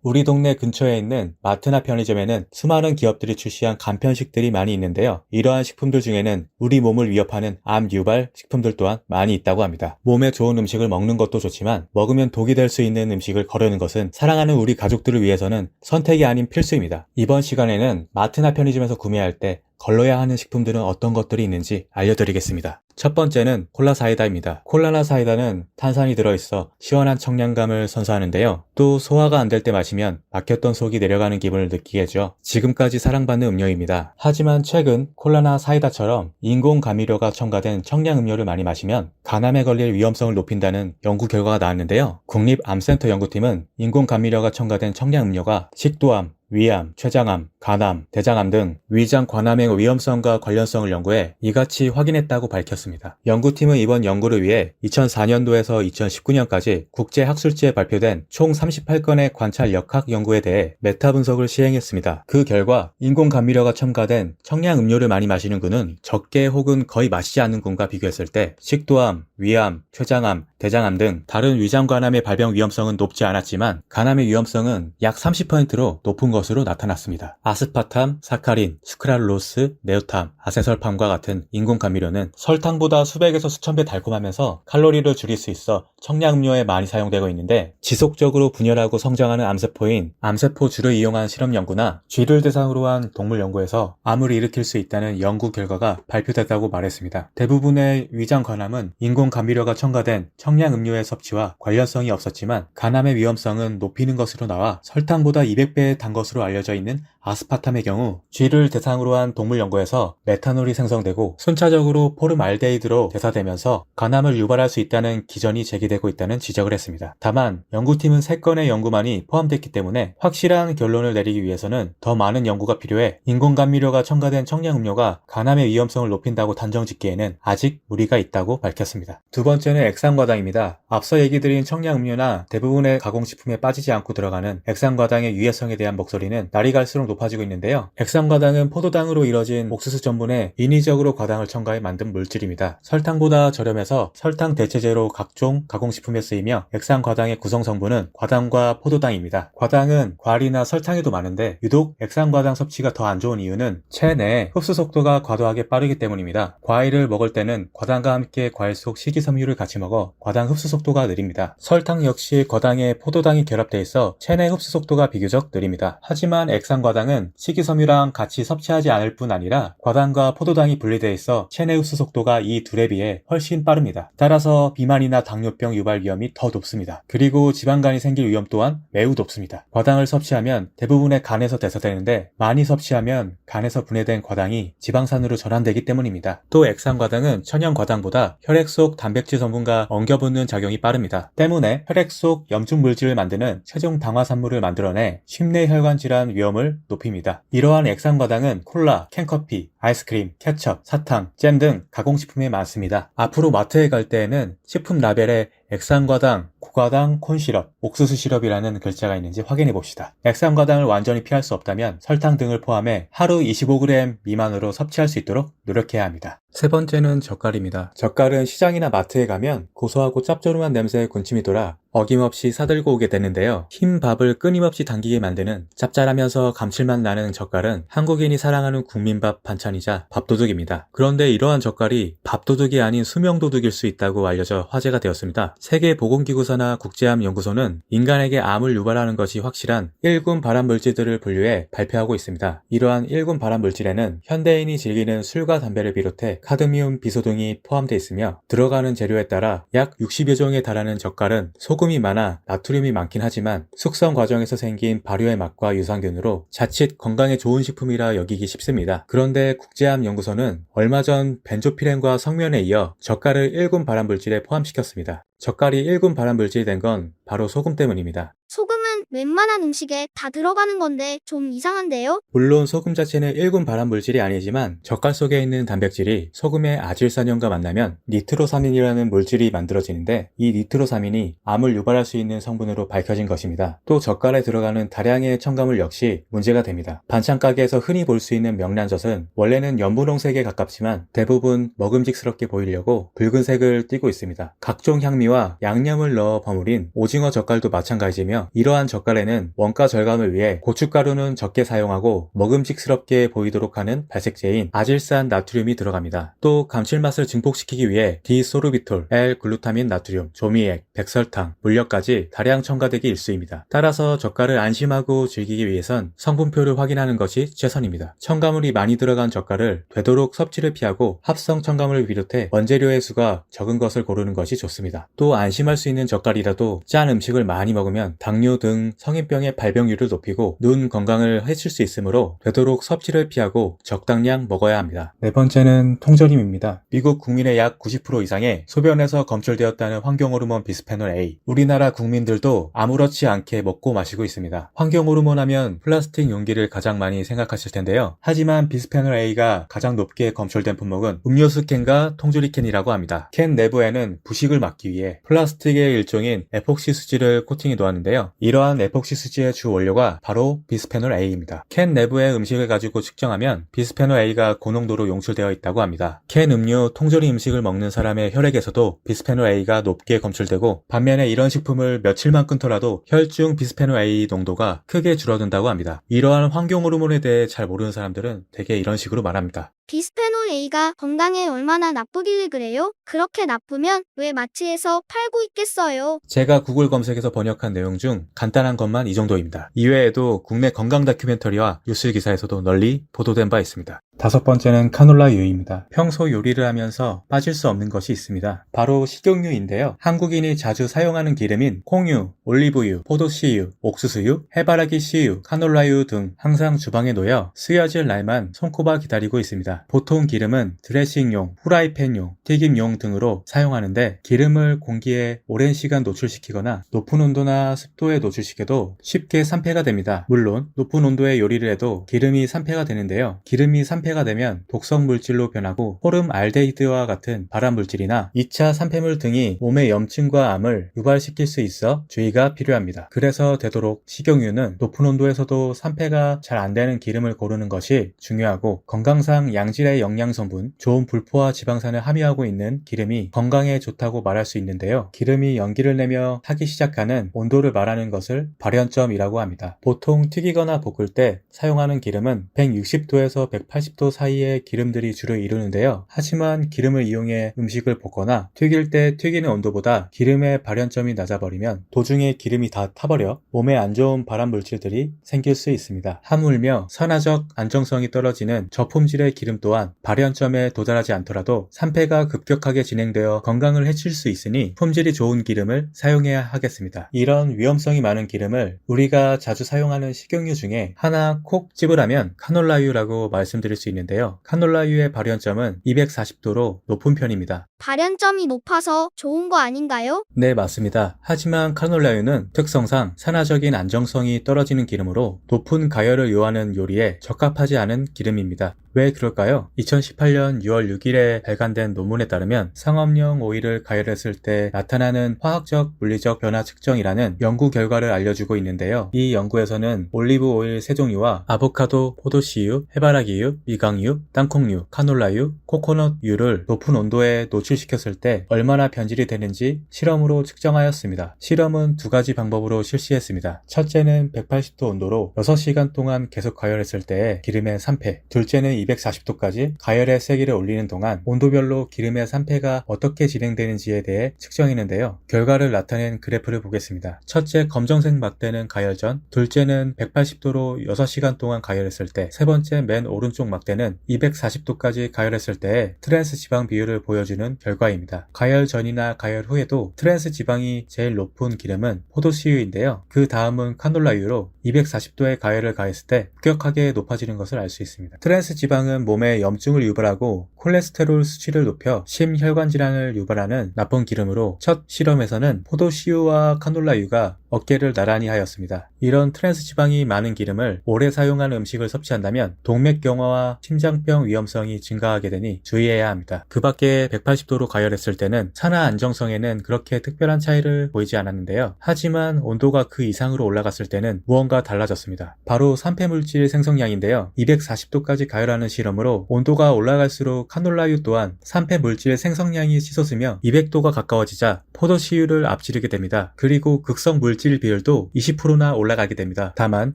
우리 동네 근처에 있는 마트나 편의점에는 수많은 기업들이 출시한 간편식들이 많이 있는데요. 이러한 식품들 중에는 우리 몸을 위협하는 암 유발 식품들 또한 많이 있다고 합니다. 몸에 좋은 음식을 먹는 것도 좋지만 먹으면 독이 될 수 있는 음식을 거르는 것은 사랑하는 우리 가족들을 위해서는 선택이 아닌 필수입니다. 이번 시간에는 마트나 편의점에서 구매할 때 걸러야 하는 식품들은 어떤 것들이 있는지 알려드리겠습니다. 첫 번째는 콜라 사이다입니다. 콜라나 사이다는 탄산이 들어있어 시원한 청량감을 선사하는데요. 또 소화가 안 될 때 마시면 막혔던 속이 내려가는 기분을 느끼게 해줘 지금까지 사랑받는 음료입니다. 하지만 최근 콜라나 사이다처럼 인공 감미료가 첨가된 청량 음료를 많이 마시면 간암에 걸릴 위험성을 높인다는 연구 결과가 나왔는데요. 국립암센터 연구팀은 인공 감미료가 첨가된 청량 음료가 식도암, 위암, 췌장암, 간암, 대장암 등 위장 관암의 위험성과 관련성을 연구해 이같이 확인했다고 밝혔습니다. 연구팀은 이번 연구를 위해 2004년도에서 2019년까지 국제학술지에 발표된 총 38건의 관찰 역학 연구에 대해 메타 분석을 시행했습니다. 그 결과 인공 감미료가 첨가된 청량 음료를 많이 마시는 군은 적게 혹은 거의 마시지 않는 군과 비교했을 때 식도암, 위암, 췌장암, 대장암 등 다른 위장관암의 발병 위험성은 높지 않았지만 간암의 위험성은 약 30%로 높은 것으로 나타났습니다. 아스파탐, 사카린, 수크랄로스, 네오탐, 아세설팜과 같은 인공 감미료는 설탕보다 수백에서 수천 배 달콤하면서 칼로리를 줄일 수 있어 청량음료에 많이 사용되고 있는데 지속적으로 분열하고 성장하는 암세포인 암세포주를 이용한 실험 연구나 쥐를 대상으로 한 동물 연구에서 암을 일으킬 수 있다는 연구 결과가 발표됐다고 말했습니다. 대부분의 위장관암은 인공 감미료가 첨가된 청량음료의 섭취와 관련성이 없었지만 간암의 위험성은 높이는 것으로 나와 설탕보다 200배 단 것으로 알려져 있는 아스파탐의 경우 쥐를 대상으로 한 동물 연구에서 메탄올이 생성되고 순차적으로 포름알데히드로 대사되면서 간암을 유발할 수 있다는 기전이 제기되고 있다는 지적을 했습니다. 다만 연구팀은 3건의 연구만이 포함됐기 때문에 확실한 결론을 내리기 위해서는 더 많은 연구가 필요해 인공감미료가 첨가된 청량음료가 간암의 위험성을 높인다고 단정짓기에는 아직 무리가 있다고 밝혔습니다. 두 번째는 액상과당입니다. 앞서 얘기 드린 청량음료나 대부분의 가공식품에 빠지지 않고 들어가는 액상과당의 유해성에 대한 목소리는 날이 갈수록 높아지고 있는데요. 액상과당은 포도당으로 이뤄진 옥수수 전분에 인위적으로 과당을 첨가해 만든 물질입니다. 설탕보다 저렴해서 설탕 대체제로 각종 가공식품에 쓰이며 액상과당의 구성 성분은 과당과 포도당입니다. 과당은 과일이나 설탕에도 많은데 유독 액상과당 섭취가 더 안 좋은 이유는 체내 흡수 속도가 과도하게 빠르기 때문입니다. 과일을 먹을 때는 과당과 함께 과일 속 식이섬유를 같이 먹어 과당 흡수 속도가 느립니다. 설탕 역시 과당에 포도당이 결합돼 있어 체내 흡수 속도가 비교적 느립니다. 하지만 액상과당은 식이섬유랑 같이 섭취하지 않을 뿐 아니라 과당과 포도당이 분리되어 있어 체내 흡수 속도가 이 둘에 비해 훨씬 빠릅니다. 따라서 비만이나 당뇨병 유발 위험이 더 높습니다. 그리고 지방간이 생길 위험 또한 매우 높습니다. 과당을 섭취하면 대부분의 간에서 대사되는데 많이 섭취하면 간에서 분해된 과당이 지방산으로 전환되기 때문입니다. 또 액상과당은 천연과당보다 혈액 속 단백질 성분과 엉겨붙는 작용이 빠릅니다. 때문에 혈액 속 염증 물질을 만드는 최종 당화산물을 만들어내 심내혈관 질환 위험을 높입니다. 이러한 액상과당은 콜라, 캔커피, 아이스크림, 케첩, 사탕, 잼 등 가공식품에 많습니다. 앞으로 마트에 갈 때에는 식품 라벨에 액상과당, 고과당, 콘시럽, 옥수수 시럽이라는 글자가 있는지 확인해 봅시다. 액상과당을 완전히 피할 수 없다면 설탕 등을 포함해 하루 25g 미만으로 섭취할 수 있도록 노력해야 합니다. 세 번째는 젓갈입니다. 젓갈은 시장이나 마트에 가면 고소하고 짭조름한 냄새에 군침이 돌아 어김없이 사들고 오게 되는데요. 흰 밥을 끊임없이 당기게 만드는 짭짤하면서 감칠맛 나는 젓갈은 한국인이 사랑하는 국민밥 반찬이자 밥도둑입니다. 그런데 이러한 젓갈이 밥도둑이 아닌 수명도둑일 수 있다고 알려져 화제가 되었습니다. 세계보건기구소나 국제암연구소는 인간에게 암을 유발하는 것이 확실한 1군 발암물질들을 분류해 발표하고 있습니다. 이러한 1군 발암물질에는 현대인이 즐기는 술과 담배를 비롯해 카드미움, 비소 등이 포함되어 있으며 들어가는 재료에 따라 약 60여 종에 달하는 젓갈은 소금이 많아 나트륨이 많긴 하지만 숙성 과정에서 생긴 발효의 맛과 유산균으로 자칫 건강에 좋은 식품이라 여기기 쉽습니다. 그런데 국제암연구소는 얼마 전 벤조피렌과 성면에 이어 젓갈을 1군 발암물질에 포함시켰습니다. 젓갈이 1군 발암물질이 된 건 바로 소금 때문입니다. 소금은 웬만한 음식에 다 들어가는 건데 좀 이상한데요? 물론 소금 자체는 1군 발암물질이 아니지만 젓갈 속에 있는 단백질이 소금의 아질산염과 만나면 니트로사민이라는 물질이 만들어지는데 이 니트로사민이 암을 유발할 수 있는 성분으로 밝혀진 것입니다. 또 젓갈에 들어가는 다량의 첨가물 역시 문제가 됩니다. 반찬 가게에서 흔히 볼 수 있는 명란젓은 원래는 연분홍색에 가깝지만 대부분 먹음직스럽게 보이려고 붉은색을 띠고 있습니다. 각종 향미 고양이와 양념을 넣어 버무린 오징어 젓갈도 마찬가지며 이러한 젓갈에는 원가 절감을 위해 고춧가루는 적게 사용하고 먹음직스럽게 보이도록 하는 발색제인 아질산 나트륨이 들어갑니다. 또 감칠맛을 증폭시키기 위해 디소르비톨, L글루타민 나트륨, 조미액, 백설탕, 물엿까지 다량 첨가되기 일쑤입니다. 따라서 젓갈을 안심하고 즐기기 위해선 성분표를 확인하는 것이 최선입니다. 첨가물이 많이 들어간 젓갈을 되도록 섭취를 피하고 합성 첨가물을 비롯해 원재료의 수가 적은 것을 고르는 것이 좋습니다. 또 안심할 수 있는 젓갈이라도 짠 음식을 많이 먹으면 당뇨 등 성인병의 발병률을 높이고 눈 건강을 해칠 수 있으므로 되도록 섭취를 피하고 적당량 먹어야 합니다. 네 번째는 통조림입니다. 미국 국민의 약 90% 이상의 소변에서 검출되었다는 환경호르몬 비스페놀 A. 우리나라 국민들도 아무렇지 않게 먹고 마시고 있습니다. 환경호르몬 하면 플라스틱 용기를 가장 많이 생각하실 텐데요. 하지만 비스페놀 A가 가장 높게 검출된 품목은 음료수 캔과 통조리 캔이라고 합니다. 캔 내부에는 부식을 막기 위해 플라스틱의 일종인 에폭시 수지를 코팅해 놓았는데요. 이러한 에폭시 수지의 주 원료가 바로 비스페놀 A입니다. 캔 내부의 음식을 가지고 측정하면 비스페놀 A가 고농도로 용출되어 있다고 합니다. 캔 음료, 통조림 음식을 먹는 사람의 혈액에서도 비스페놀 A가 높게 검출되고 반면에 이런 식품을 며칠만 끊더라도 혈중 비스페놀 A 농도가 크게 줄어든다고 합니다. 이러한 환경 호르몬에 대해 잘 모르는 사람들은 대개 이런 식으로 말합니다. 비스페놀 A가 건강에 얼마나 나쁘길래 그래요? 그렇게 나쁘면 왜 마트에서 팔고 있겠어요? 제가 구글 검색에서 번역한 내용 중 간단한 것만 이 정도입니다. 이외에도 국내 건강 다큐멘터리와 뉴스 기사에서도 널리 보도된 바 있습니다. 다섯 번째는 카놀라유입니다. 평소 요리를 하면서 빠질 수 없는 것이 있습니다. 바로 식용유인데요. 한국인이 자주 사용하는 기름인 콩유, 올리브유, 포도씨유, 옥수수유, 해바라기 씨유, 카놀라유 등 항상 주방에 놓여 쓰여질 날만 손꼽아 기다리고 있습니다. 보통 기름은 드레싱용, 후라이팬용, 튀김용 등으로 사용하는데 기름을 공기에 오랜 시간 노출시키거나 높은 온도나 습도에 노출시켜도 쉽게 산패가 됩니다. 물론 높은 온도의 요리를 해도 기름이 산패가 되는데요. 기름이 산패가 되면 독성 물질로 변하고 포름알데히드와 같은 발암물질이나 2차 산패물 등이 몸의 염증과 암을 유발시킬 수 있어 주의가 필요합니다. 그래서 되도록 식용유는 높은 온도에서도 산패가 잘 안 되는 기름을 고르는 것이 중요하고 건강상 양질의 영양성분, 좋은 불포화 지방산을 함유하고 있는 기름이 건강에 좋다고 말할 수 있는데요. 기름이 연기를 내며 타기 시작하는 온도를 말하는 것을 발연점이라고 합니다. 보통 튀기거나 볶을 때 사용하는 기름은 160도에서 180도 사이의 기름들이 주로 이루는데요. 하지만 기름을 이용해 음식을 볶거나 튀길 때 튀기는 온도보다 기름의 발연점이 낮아버리면 도중에 기름이 다 타버려 몸에 안 좋은 발암 물질들이 생길 수 있습니다. 하물며 산화적 안정성이 떨어지는 저품질의 기름 또한 발연점에 도달하지 않더라도 산패가 급격하게 진행되어 건강을 해칠 수 있으니 품질이 좋은 기름을 사용해야 하겠습니다. 이런 위험성이 많은 기름을 우리가 자주 사용하는 식용유 중에 하나 콕 집으라면 카놀라유라고 말씀드릴 수 있는데요. 카놀라유의 발연점은 240도로 높은 편입니다. 발연점이 높아서 좋은 거 아닌가요? 네, 맞습니다. 하지만 카놀라유는 특성상 산화적인 안정성이 떨어지는 기름으로 높은 가열을 요하는 요리에 적합하지 않은 기름입니다. 왜 그럴까요? 2018년 6월 6일에 발간된 논문에 따르면 상업용 오일을 가열했을 때 나타나는 화학적 물리적 변화 측정이라는 연구 결과를 알려주고 있는데요. 이 연구에서는 올리브 오일 3종류와 아보카도, 포도씨유, 해바라기유, 미강유, 땅콩유, 카놀라유, 코코넛유를 높은 온도에 노출시켰을 때 얼마나 변질이 되는지 실험으로 측정하였습니다. 실험은 두 가지 방법으로 실시했습니다. 첫째는 180도 온도로 6시간 동안 계속 가열했을 때의 기름의 산패, 둘째는 240도까지 가열의 세기를 올리는 동안 온도별로 기름의 산패가 어떻게 진행되는지에 대해 측정했는데요. 결과를 나타낸 그래프를 보겠습니다. 첫째 검정색 막대는 가열 전, 둘째는 180도로 6시간 동안 가열했을 때, 세 번째 맨 오른쪽 막대는 240도까지 가열했을 때의 트랜스 지방 비율을 보여주는 결과입니다. 가열 전이나 가열 후에도 트랜스 지방이 제일 높은 기름은 포도씨유인데요. 그 다음은 카놀라유로 240도의 가열을 가했을 때 급격하게 높아지는 것을 알 수 있습니다. 트랜스 지방은 몸에 염증을 유발하고 콜레스테롤 수치를 높여 심혈관 질환을 유발하는 나쁜 기름으로 첫 실험에서는 포도씨유와 카놀라유가 어깨를 나란히 하였습니다. 이런 트랜스 지방이 많은 기름을 오래 사용한 음식을 섭취한다면 동맥경화와 심장병 위험성이 증가하게 되니 주의해야 합니다. 그 밖에 180도로 가열했을 때는 산화 안정성에는 그렇게 특별한 차이를 보이지 않았는데요. 하지만 온도가 그 이상으로 올라갔을 때는 무언가 달라졌습니다. 바로 산패물질 생성량인데요. 240도까지 가열하는 유발하는 실험으로 온도가 올라갈수록 카놀라유 또한 산패 물질 생성량이 치솟으며 200도가 가까워지자 포도씨유를 앞지르게 됩니다. 그리고 극성 물질 비율도 20%나 올라가게 됩니다. 다만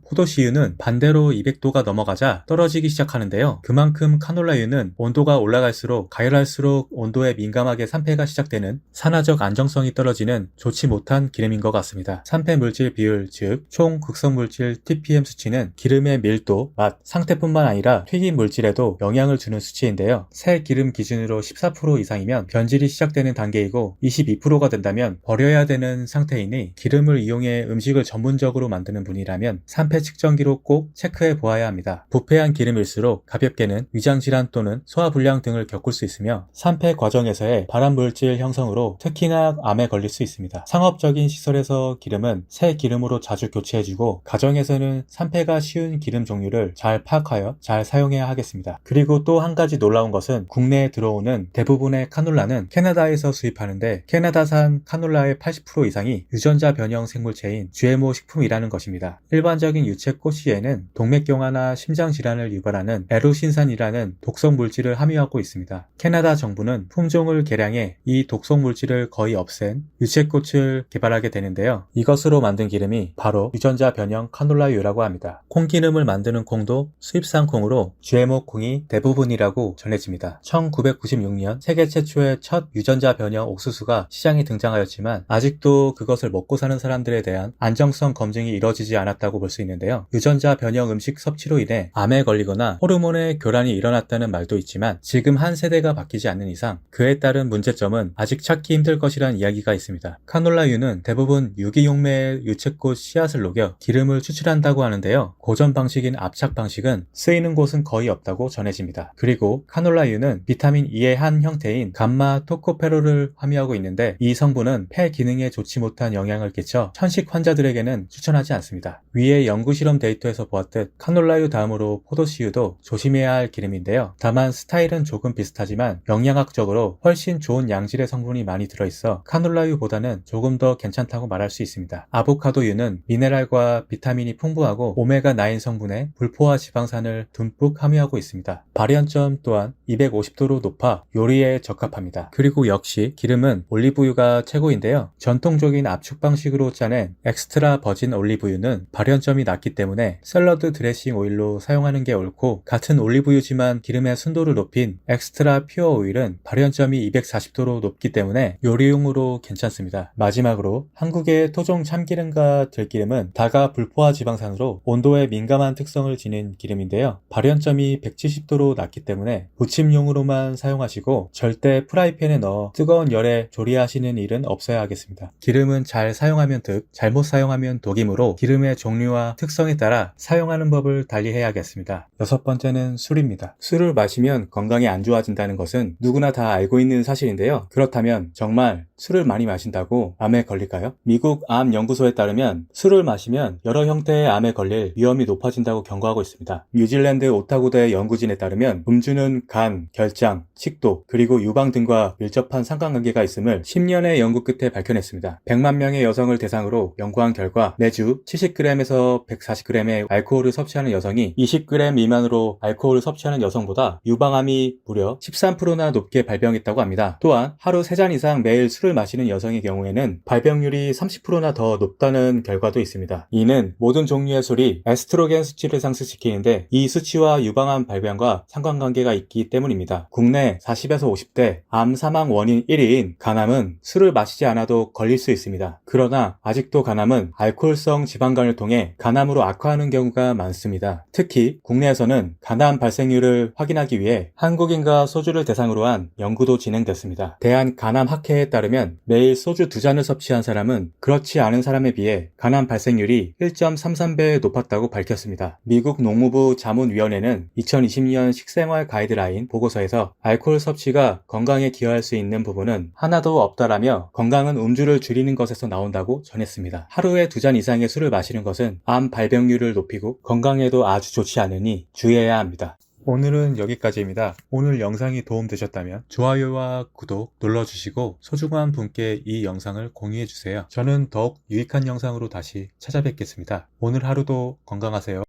포도씨유는 반대로 200도가 넘어가자 떨어지기 시작하는데요. 그만큼 카놀라유는 온도가 올라갈수록 가열할수록 온도에 민감하게 산패가 시작되는 산화적 안정성이 떨어지는 좋지 못한 기름인 것 같습니다. 산패 물질 비율, 즉 총 극성 물질 TPM 수치는 기름의 밀도, 맛, 상태뿐만 아니라 튀김 물질에도 영향을 주는 수치인데요. 새 기름 기준으로 14% 이상이면 변질이 시작되는 단계이고 22%가 된다면 버려야 되는 상태이니 기름을 이용해 음식을 전문적으로 만드는 분이라면 산패 측정기로 꼭 체크해 보아야 합니다. 부패한 기름일수록 가볍게는 위장질환 또는 소화불량 등을 겪을 수 있으며 산패 과정에서의 발암물질 형성으로 특히나 암에 걸릴 수 있습니다. 상업적인 시설에서 기름은 새 기름으로 자주 교체해주고 가정에서는 산패가 쉬운 기름 종류를 잘 파악하여 잘 사용해야 하겠습니다. 그리고 또 한 가지 놀라운 것은 국내에 들어오는 대부분의 카놀라는 캐나다에서 수입하는데 캐나다산 카놀라의 80% 이상이 유전자 변형 생물체인 GMO 식품이라는 것입니다. 일반적인 유채꽃씨에는 동맥경화나 심장질환을 유발하는 에로신산이라는 독성 물질을 함유하고 있습니다. 캐나다 정부는 품종을 개량해 이 독성 물질을 거의 없앤 유채꽃을 개발하게 되는데요. 이것으로 만든 기름이 바로 유전자 변형 카놀라유라고 합니다. 콩기름을 만드는 콩도 수입산 콩으로 GMO 콩이 대부분이라고 전해집니다. 1996년 세계 최초의 첫 유전자 변형 옥수수가 시장에 등장하였지만 아직도 그것을 먹고 사는 사람들에 대한 안정성 검증이 이뤄지지 않았다고 볼 수 있는데요. 유전자 변형 음식 섭취로 인해 암에 걸리거나 호르몬의 교란이 일어났다는 말도 있지만 지금 한 세대가 바뀌지 않는 이상 그에 따른 문제점은 아직 찾기 힘들 것이란 이야기가 있습니다. 카놀라유는 대부분 유기용매의 유채꽃 씨앗을 녹여 기름을 추출한다고 하는데요. 고전 방식인 압착 방식은 쓰이는 곳은 거의 없다고 전해집니다. 그리고 카놀라유는 비타민 E의 한 형태인 감마 토코페롤을 함유하고 있는데 이 성분은 폐 기능에 좋지 못한 영향을 끼쳐 천식 환자들에게는 추천하지 않습니다. 위의 연구 실험 데이터에서 보았듯 카놀라유 다음으로 포도씨유도 조심해야 할 기름인데요. 다만 스타일은 조금 비슷하지만 영양학적으로 훨씬 좋은 양질의 성분이 많이 들어있어 카놀라유보다는 조금 더 괜찮다고 말할 수 있습니다. 아보카도유는 미네랄과 비타민이 풍부하고 오메가9 성분의 불포화 지방산을 듬뿍 함유하고 있습니다. 발연점 또한 250도로 높아 요리에 적합합니다. 그리고 역시 기름은 올리브유가 최고인데요. 전통적인 압축 방식으로 짜낸 엑스트라 버진 올리브유는 발연점이 낮기 때문에 샐러드 드레싱 오일로 사용하는 게 옳고 같은 올리브유지만 기름의 순도를 높인 엑스트라 퓨어 오일은 발연점이 240도로 높기 때문에 요리용으로 괜찮습니다. 마지막으로 한국의 토종 참기름과 들기름은 다가 불포화 지방산으로 온도에 민감한 특성을 지닌 기름인데요. 발연점이 170도로 낮기 때문에 부침용으로만 사용하시고 절대 프라이팬에 넣어 뜨거운 열에 조리하시는 일은 없어야 하겠습니다. 기름은 잘 사용하면 득, 잘못 사용하면 독이므로 기름의 종류와 특성에 따라 사용하는 법을 달리해야겠습니다. 여섯 번째는 술입니다. 술을 마시면 건강이 안 좋아진다는 것은 누구나 다 알고 있는 사실인데요. 그렇다면 정말 술을 많이 마신다고 암에 걸릴까요? 미국 암연구소에 따르면 술을 마시면 여러 형태의 암에 걸릴 위험이 높아진다고 경고하고 있습니다. 뉴질랜드 오타고대 연구진에 따르면 음주는 간, 결장, 식도, 그리고 유방 등과 밀접한 상관관계가 있음을 10년의 연구 끝에 밝혀냈습니다. 100만 명의 여성을 대상으로 연구한 결과 매주 70g에서 140g의 알코올을 섭취하는 여성이 20g 미만으로 알코올을 섭취하는 여성보다 유방암이 무려 13%나 높게 발병했다고 합니다. 또한 하루 3잔 이상 매일 술을 마시는 여성의 경우에는 발병률이 30%나 더 높다는 결과도 있습니다. 이는 모든 종류의 술이 에스트로겐 수치를 상승시키는데 이 수치와 유방암 발병과 상관관계가 있기 때문입니다. 국내 40에서 50대 암 사망 원인 1위인 간암은 술을 마시지 않아도 걸릴 수 있습니다. 그러나 아직도 간암은 알코올성 지방간을 통해 간암으로 악화하는 경우가 많습니다. 특히 국내에서는 간암 발생률을 확인하기 위해 한국인과 소주를 대상으로 한 연구도 진행됐습니다. 대한간암학회에 따르면 매일 소주 2잔을 섭취한 사람은 그렇지 않은 사람에 비해 간암 발생률이 1.33배 높았다고 밝혔습니다. 미국 농무부 자문위원회는 2020년 식생활 가이드라인 보고서에서 알코올 섭취가 건강에 기여할 수 있는 부분은 하나도 없다라며 건강은 음주를 줄이는 것에서 나온다고 전했습니다. 하루에 2잔 이상의 술을 마시는 것은 암 발병률을 높이고 건강에도 아주 좋지 않으니 주의해야 합니다. 오늘은 여기까지입니다. 오늘 영상이 도움되셨다면 좋아요와 구독 눌러주시고 소중한 분께 이 영상을 공유해주세요. 저는 더욱 유익한 영상으로 다시 찾아뵙겠습니다. 오늘 하루도 건강하세요.